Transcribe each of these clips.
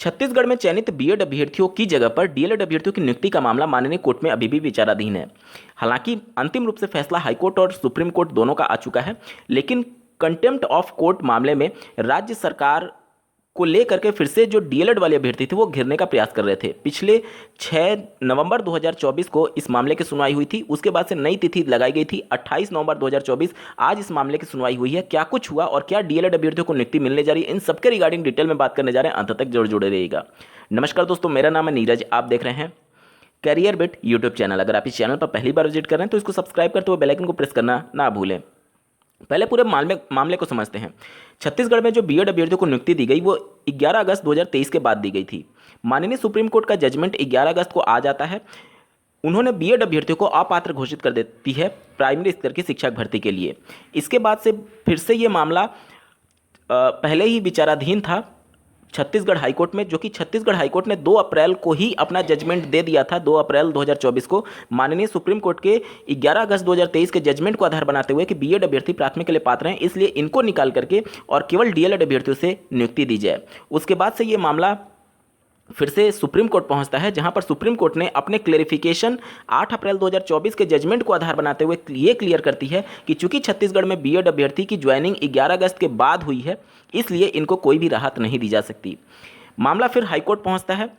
छत्तीसगढ़ में चयनित बीएड अभ्यर्थियों की जगह पर डीएलएड अभ्यर्थियों की नियुक्ति का मामला माननीय कोर्ट में अभी भी विचाराधीन है। हालांकि अंतिम रूप से फैसला हाईकोर्ट और सुप्रीम कोर्ट दोनों का आ चुका है, लेकिन कंटेम्प्ट ऑफ कोर्ट मामले में राज्य सरकार को लेकर के फिर से जो डीएलएड वाले अभ्यर्थी थे वो घिरने का प्रयास कर रहे थे। पिछले 6 नवंबर 2024 को इस मामले की सुनवाई हुई थी। उसके बाद से नई तिथि लगाई गई थी 28 नवंबर 2024। आज इस मामले की सुनवाई हुई है। क्या कुछ हुआ और क्या डीएलएड अभ्यर्थियों को नियुक्ति मिलने जा रही है, इन सबके रिगार्डिंग डिटेल में बात करने जा रहे हैं। अंत तक जरूर जुड़े रहिएगा। नमस्कार दोस्तों, मेरा नाम है नीरज। आप देख रहे हैं कैरियर बिट यूट्यूब चैनल। अगर आप इस चैनल पर पहली बार विजिट कर रहे हैं तो इसको सब्सक्राइब करते हुए बेल आइकन को प्रेस करना ना भूलें। पहले पूरे मामले को समझते हैं। छत्तीसगढ़ में जो बीएड अभ्यर्थियों को नियुक्ति दी गई वो 11 अगस्त 2023 के बाद दी गई थी। माननीय सुप्रीम कोर्ट का जजमेंट 11 अगस्त को आ जाता है। उन्होंने बीएड अभ्यर्थियों को अपात्र घोषित कर देती है प्राइमरी स्तर की शिक्षक भर्ती के लिए। इसके बाद से फिर से ये मामला पहले ही विचाराधीन था छत्तीसगढ़ हाईकोर्ट में, जो कि छत्तीसगढ़ हाईकोर्ट ने 2 अप्रैल को ही अपना जजमेंट दे दिया था। 2 अप्रैल 2024 को माननीय सुप्रीम कोर्ट के 11 अगस्त 2023 के जजमेंट को आधार बनाते हुए कि बीएड अभ्यर्थी प्राथमिक के लिए पात्र हैं, इसलिए इनको निकाल करके और केवल डीएलएड अभ्यर्थियों से नियुक्ति दी जाए। उसके बाद से ये मामला फिर से सुप्रीम कोर्ट पहुंचता है, जहां पर सुप्रीम कोर्ट ने अपने क्लेरिफिकेशन 8 अप्रैल 2024 के जजमेंट को आधार बनाते हुए ये क्लियर करती है कि चूंकि छत्तीसगढ़ में बीएड अभ्यर्थी की ज्वाइनिंग 11 अगस्त के बाद हुई है, इसलिए इनको कोई भी राहत नहीं दी जा सकती। मामला फिर हाईकोर्ट पहुंचता है,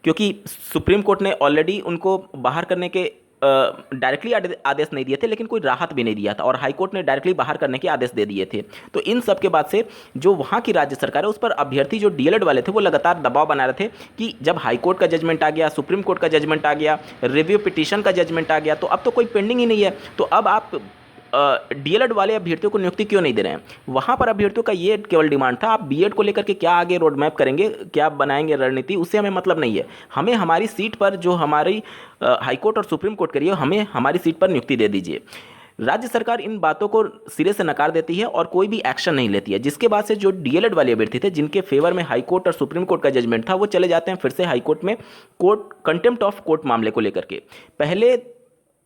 क्योंकि सुप्रीम कोर्ट ने ऑलरेडी उनको बाहर करने के डायरेक्टली आदेश नहीं दिए थे, लेकिन कोई राहत भी नहीं दिया था, और हाईकोर्ट ने डायरेक्टली बाहर करने के आदेश दे दिए थे। तो इन सब के बाद से जो वहाँ की राज्य सरकार है उस पर अभ्यर्थी जो डीएलएड वाले थे वो लगातार दबाव बना रहे थे कि जब हाईकोर्ट का जजमेंट आ गया, सुप्रीम कोर्ट का जजमेंट आ गया, रिव्यू पिटीशन का जजमेंट आ गया, तो अब तो कोई पेंडिंग ही नहीं है, तो अब आप डीएलएड वाले अभ्यर्थियों को नियुक्ति क्यों नहीं दे रहे हैं। वहाँ पर अभ्यर्थियों का ये केवल डिमांड था, आप बीएड को लेकर के क्या आगे रोड मैप करेंगे, क्या बनाएंगे रणनीति, उससे हमें मतलब नहीं है। हमें हमारी सीट पर जो हमारी हाईकोर्ट और सुप्रीम कोर्ट करी है, हमें हमारी सीट पर नियुक्ति दे दीजिए। राज्य सरकार इन बातों को सिरे से नकार देती है और कोई भी एक्शन नहीं लेती है, जिसके बाद से जो डीएलएड वाले अभ्यर्थी थे जिनके फेवर में हाईकोर्ट और सुप्रीम कोर्ट का जजमेंट था, वो चले जाते हैं फिर से हाईकोर्ट में कंटेम्प्ट ऑफ कोर्ट मामले को लेकर के। पहले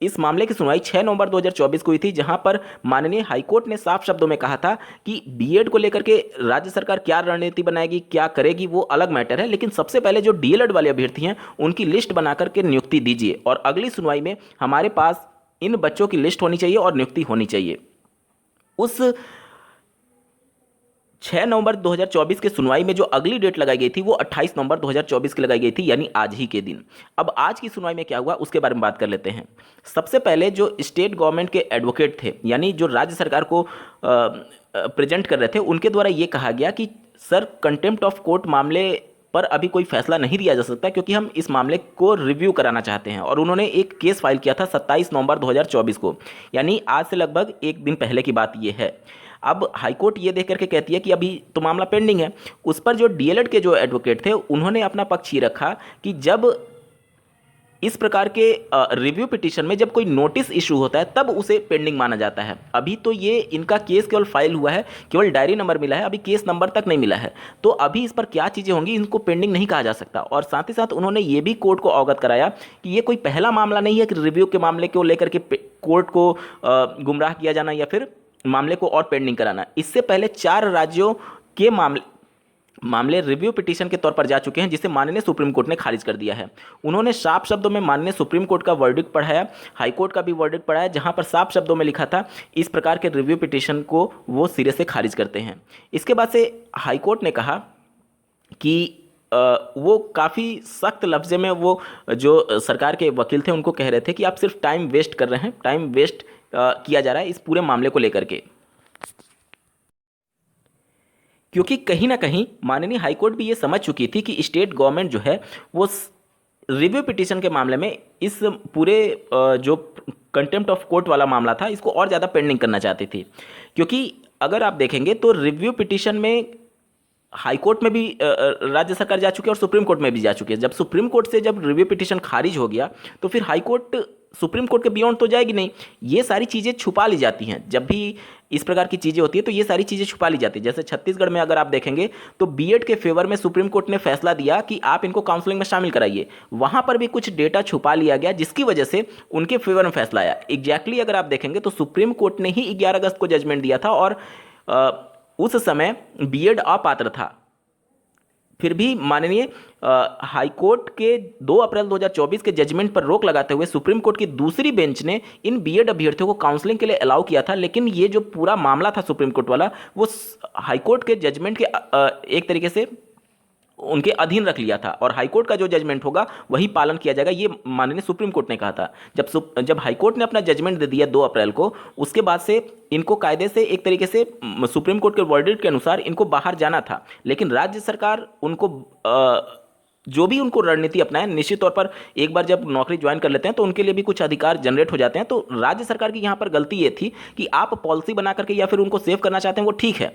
इस मामले की सुनवाई 6 नवंबर 2024 को हुई थी, जहां पर माननीय हाईकोर्ट ने साफ शब्दों में कहा था कि बीएड को लेकर के राज्य सरकार क्या रणनीति बनाएगी, क्या करेगी, वो अलग मैटर है, लेकिन सबसे पहले जो डीएलएड वाले अभ्यर्थी हैं उनकी लिस्ट बना करके नियुक्ति दीजिए, और अगली सुनवाई में हमारे पास इन बच्चों की लिस्ट होनी चाहिए और नियुक्ति होनी चाहिए। उस 6 नवंबर 2024 के सुनवाई में जो अगली डेट लगाई गई थी वो 28 नवंबर 2024 की लगाई गई थी, यानी आज ही के दिन। अब आज की सुनवाई में क्या हुआ उसके बारे में बात कर लेते हैं। सबसे पहले जो स्टेट गवर्नमेंट के एडवोकेट थे, यानी जो राज्य सरकार को प्रेजेंट कर रहे थे, उनके द्वारा ये कहा गया कि सर, कंटेम्प्ट ऑफ कोर्ट मामले पर अभी कोई फैसला नहीं दिया जा सकता, क्योंकि हम इस मामले को रिव्यू कराना चाहते हैं। और उन्होंने एक केस फाइल किया था 27 नवंबर 2024 को, यानी आज से लगभग एक दिन पहले की बात ये है। अब हाईकोर्ट ये देख करके कहती है कि अभी तो मामला पेंडिंग है। उस पर जो डीएलएड के जो एडवोकेट थे उन्होंने अपना पक्ष ये रखा कि जब इस प्रकार के रिव्यू पिटीशन में जब कोई नोटिस इशू होता है तब उसे पेंडिंग माना जाता है। अभी तो ये इनका केस केवल फाइल हुआ है, केवल डायरी नंबर मिला है, अभी केस नंबर तक नहीं मिला है, तो अभी इस पर क्या चीज़ें होंगी इनको पेंडिंग नहीं कहा जा सकता। और साथ ही साथ उन्होंने ये भी कोर्ट को अवगत कराया कि ये कोई पहला मामला नहीं है कि रिव्यू के मामले को लेकर के कोर्ट को गुमराह किया जाना या फिर मामले को और पेंडिंग कराना। इससे पहले 4 राज्यों के मामले रिव्यू पिटीशन के तौर पर जा चुके हैं, जिसे माननीय सुप्रीम कोर्ट ने खारिज कर दिया है। उन्होंने साफ शब्दों में माननीय सुप्रीम कोर्ट का वर्डिक्ट पढ़ाया, हाईकोर्ट का भी वर्डिक्ट पढ़ाया, जहां पर साफ शब्दों में लिखा था इस प्रकार के रिव्यू पिटीशन को वो सिरे से खारिज करते हैं। इसके बाद से हाईकोर्ट ने कहा कि वो काफ़ी सख्त लफ्ज़े में वो जो सरकार के वकील थे उनको कह रहे थे कि आप सिर्फ टाइम वेस्ट कर रहे हैं, टाइम वेस्ट किया जा रहा है इस पूरे मामले को लेकर के, क्योंकि कहीं ना कहीं माननीय हाईकोर्ट भी ये समझ चुकी थी कि स्टेट गवर्नमेंट जो है वो रिव्यू पिटीशन के मामले में इस पूरे जो कंटेम्प्ट ऑफ कोर्ट वाला मामला था इसको और ज़्यादा पेंडिंग करना चाहती थी। क्योंकि अगर आप देखेंगे तो रिव्यू पिटीशन में हाईकोर्ट में भी राज्य सरकार जा चुकी है और सुप्रीम कोर्ट में भी जा चुकी है। जब सुप्रीम कोर्ट से जब रिव्यू पिटीशन खारिज हो गया तो फिर हाईकोर्ट सुप्रीम कोर्ट के बियॉन्ड तो जाएगी नहीं। ये सारी चीज़ें छुपा ली जाती हैं, जब भी इस प्रकार की चीज़ें होती है तो ये सारी चीज़ें छुपा ली जाती है। जैसे छत्तीसगढ़ में अगर आप देखेंगे तो बीएड के फेवर में सुप्रीम कोर्ट ने फैसला दिया कि आप इनको काउंसलिंग में शामिल कराइए, वहाँ पर भी कुछ डेटा छुपा लिया गया जिसकी वजह से उनके फेवर में फैसला आया। एग्जैक्टली अगर आप देखेंगे तो सुप्रीम कोर्ट ने ही 11 अगस्त को जजमेंट दिया था और उस समय बीएड अपात्र था। फिर भी माननीय हाईकोर्ट के 2 अप्रैल 2024 के जजमेंट पर रोक लगाते हुए सुप्रीम कोर्ट की दूसरी बेंच ने इन बीएड अभ्यर्थियों को काउंसलिंग के लिए अलाउ किया था। लेकिन ये जो पूरा मामला था सुप्रीम कोर्ट वाला, वो हाईकोर्ट के जजमेंट के एक तरीके से उनके अधीन रख लिया था, और हाईकोर्ट का जो जजमेंट होगा वही पालन किया जाएगा, ये माननीय सुप्रीम कोर्ट ने कहा था। जब हाईकोर्ट ने अपना जजमेंट दे दिया 2 अप्रैल को, उसके बाद से इनको कायदे से एक तरीके से सुप्रीम कोर्ट के वर्डिक्ट के अनुसार इनको बाहर जाना था। लेकिन राज्य सरकार उनको जो भी उनको रणनीति अपनाए, निश्चित तौर पर एक बार जब नौकरी ज्वाइन कर लेते हैं तो उनके लिए भी कुछ अधिकार जनरेट हो जाते हैं। तो राज्य सरकार की यहाँ पर गलती ये थी कि आप पॉलिसी बना करके या फिर उनको सेव करना चाहते हैं, वो ठीक है।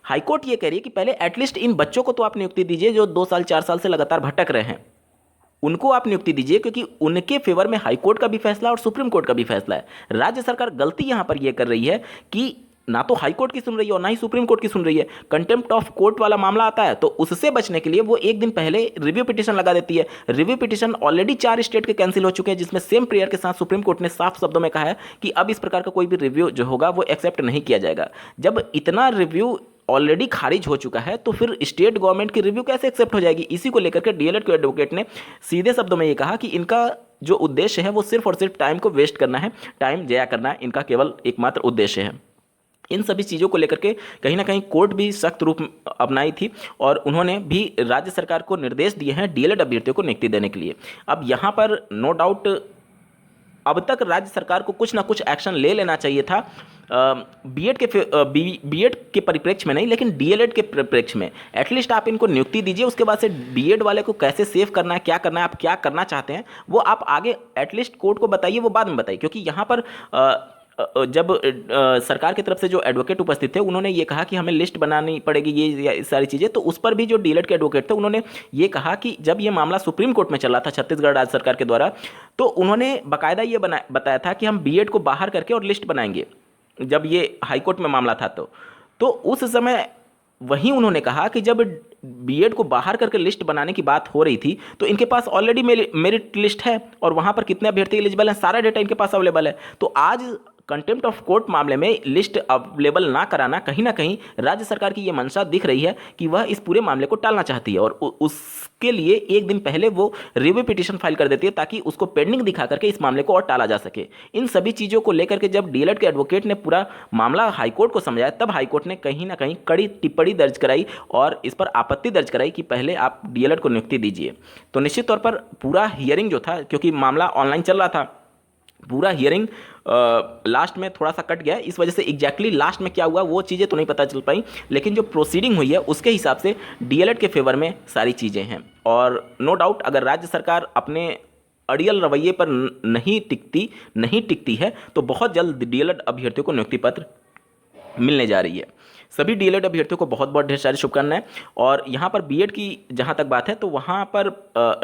हाईकोर्ट ये कह रही है कि पहले एटलीस्ट इन बच्चों को तो आप नियुक्ति दीजिए जो 2 साल 4 साल से लगातार भटक रहे हैं, उनको आप नियुक्ति दीजिए, क्योंकि उनके फेवर में हाईकोर्ट का भी फैसला और सुप्रीम कोर्ट का भी फैसला है। राज्य सरकार गलती यहां पर यह कर रही है कि ना तो हाई कोर्ट की सुन रही है और ना ही सुप्रीम कोर्ट की सुन रही है। कंटेम्प्ट ऑफ कोर्ट वाला मामला आता है तो उससे बचने के लिए वो एक दिन पहले रिव्यू पिटीशन लगा देती है। रिव्यू पिटीशन ऑलरेडी 4 स्टेट के कैंसिल हो चुके हैं, जिसमें सेम प्रेयर के साथ सुप्रीम कोर्ट ने साफ शब्दों में कहा है कि अब इस प्रकार का कोई भी रिव्यू जो होगा वो एक्सेप्ट नहीं किया जाएगा। जब इतना रिव्यू ऑलरेडी खारिज हो चुका है तो फिर स्टेट गवर्नमेंट की रिव्यू कैसे एक्सेप्ट हो जाएगी। इसी को लेकर के डीएलएड के एडवोकेट ने सीधे शब्दों में ये कहा कि इनका जो उद्देश्य है वो सिर्फ और सिर्फ टाइम को वेस्ट करना है, टाइम जया करना है, इनका केवल एकमात्र उद्देश्य है। इन सभी चीज़ों को लेकर के कहीं ना कहीं कोर्ट भी सख्त रूप अपनाई थी और उन्होंने भी राज्य सरकार को निर्देश दिए हैं डीएलएड अभ्यर्थियों को नियुक्ति देने के लिए। अब यहाँ पर नो डाउट अब तक राज्य सरकार को कुछ ना कुछ एक्शन ले लेना चाहिए था, बीएड के परिप्रेक्ष्य में नहीं लेकिन डीएलएड के परिप्रेक्ष्य में। एटलीस्ट आप इनको नियुक्ति दीजिए, उसके बाद से बीएड वाले को कैसे सेव करना है, क्या करना है, आप क्या करना चाहते हैं वो आप आगे एटलीस्ट कोर्ट को बताइए, वो बाद में बताइए। क्योंकि यहाँ पर जब सरकार की तरफ से जो एडवोकेट उपस्थित थे उन्होंने ये कहा कि हमें लिस्ट बनानी पड़ेगी ये सारी चीज़ें, तो उस पर भी जो डीएलएड के एडवोकेट थे उन्होंने ये कहा कि जब ये मामला सुप्रीम कोर्ट में चला था छत्तीसगढ़ राज्य सरकार के द्वारा, तो उन्होंने बाकायदा ये बताया था कि हम बीएड को बाहर करके और लिस्ट बनाएंगे। जब ये हाईकोर्ट में मामला था तो उस समय वहीं उन्होंने कहा कि जब बीएड को बाहर करके लिस्ट बनाने की बात हो रही थी तो इनके पास ऑलरेडी मेरिट लिस्ट है और वहाँ पर कितने अभ्यर्थी एलिजिबल हैं सारा डेटा इनके पास अवेलेबल है। तो आज कंटेम्प्ट ऑफ कोर्ट मामले में लिस्ट अवेलेबल ना कराना कहीं ना कहीं राज्य सरकार की ये मंशा दिख रही है कि वह इस पूरे मामले को टालना चाहती है और उसके लिए एक दिन पहले वो रिव्यू पिटीशन फाइल कर देती है ताकि उसको पेंडिंग दिखा करके इस मामले को और टाला जा सके। इन सभी चीज़ों को लेकर के जब डीएलएड के एडवोकेट ने पूरा मामला हाईकोर्ट को समझाया तब हाईकोर्ट ने कहीं ना कहीं कड़ी टिप्पणी दर्ज कराई और इस पर आपत्ति दर्ज कराई कि पहले आप डीएलएड को नियुक्ति दीजिए। तो निश्चित तौर पर पूरा हियरिंग जो था, क्योंकि मामला ऑनलाइन चल रहा था, पूरा हियरिंग लास्ट में थोड़ा सा कट गया, इस वजह से एग्जैक्टली लास्ट में क्या हुआ वो चीज़ें तो नहीं पता चल पाई, लेकिन जो प्रोसीडिंग हुई है उसके हिसाब से डीएलएड के फेवर में सारी चीज़ें हैं। और नो डाउट अगर राज्य सरकार अपने अड़ियल रवैये पर नहीं टिकती है तो बहुत जल्द डीएलएड अभ्यर्थियों को नियुक्ति पत्र मिलने जा रही है। सभी डीएलएड अभ्यर्थियों को बहुत बहुत ढेर सारी शुभकामनाएं। और यहाँ पर बीएड की जहाँ तक बात है तो वहाँ पर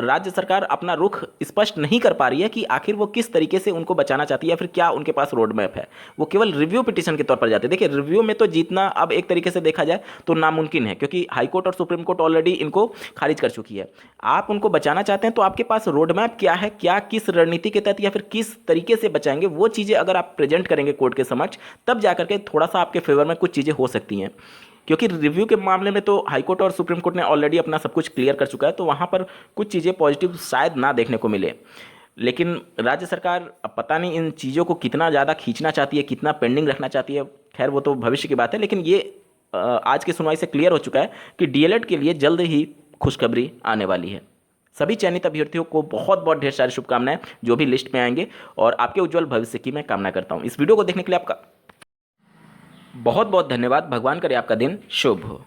राज्य सरकार अपना रुख स्पष्ट नहीं कर पा रही है कि आखिर वो किस तरीके से उनको बचाना चाहती है या फिर क्या उनके पास रोड मैप है। वो केवल रिव्यू पिटीशन के तौर पर जाते हैं। देखिए रिव्यू में तो जीतना अब एक तरीके से देखा जाए तो नामुमकिन है, क्योंकि हाईकोर्ट और सुप्रीम कोर्ट ऑलरेडी इनको खारिज कर चुकी है। आप उनको बचाना चाहते हैं तो आपके पास रोड मैप क्या है, क्या किस रणनीति के तहत या फिर किस तरीके से बचाएंगे, वो चीज़ें अगर आप प्रेजेंट करेंगे कोर्ट के समक्ष तब जाकर के थोड़ा सा आपके फेवर में कुछ चीज़ें हो सकती हैं। क्योंकि रिव्यू के मामले में तो हाईकोर्ट और सुप्रीम कोर्ट ने ऑलरेडी अपना सब कुछ क्लियर कर चुका है, तो वहाँ पर कुछ चीज़ें पॉजिटिव शायद ना देखने को मिले। लेकिन राज्य सरकार अब पता नहीं इन चीज़ों को कितना ज़्यादा खींचना चाहती है, कितना पेंडिंग रखना चाहती है, खैर वो तो भविष्य की बात है। लेकिन ये आज की सुनवाई से क्लियर हो चुका है कि डीएलएड के लिए जल्द ही खुशखबरी आने वाली है। सभी चयनित अभ्यर्थियों को बहुत बहुत ढेर सारी शुभकामनाएं जो भी लिस्ट में आएंगे, और आपके उज्जवल भविष्य की मैं कामना करता हूँ। इस वीडियो को देखने के लिए आपका बहुत बहुत धन्यवाद। भगवान करे आपका दिन शुभ हो।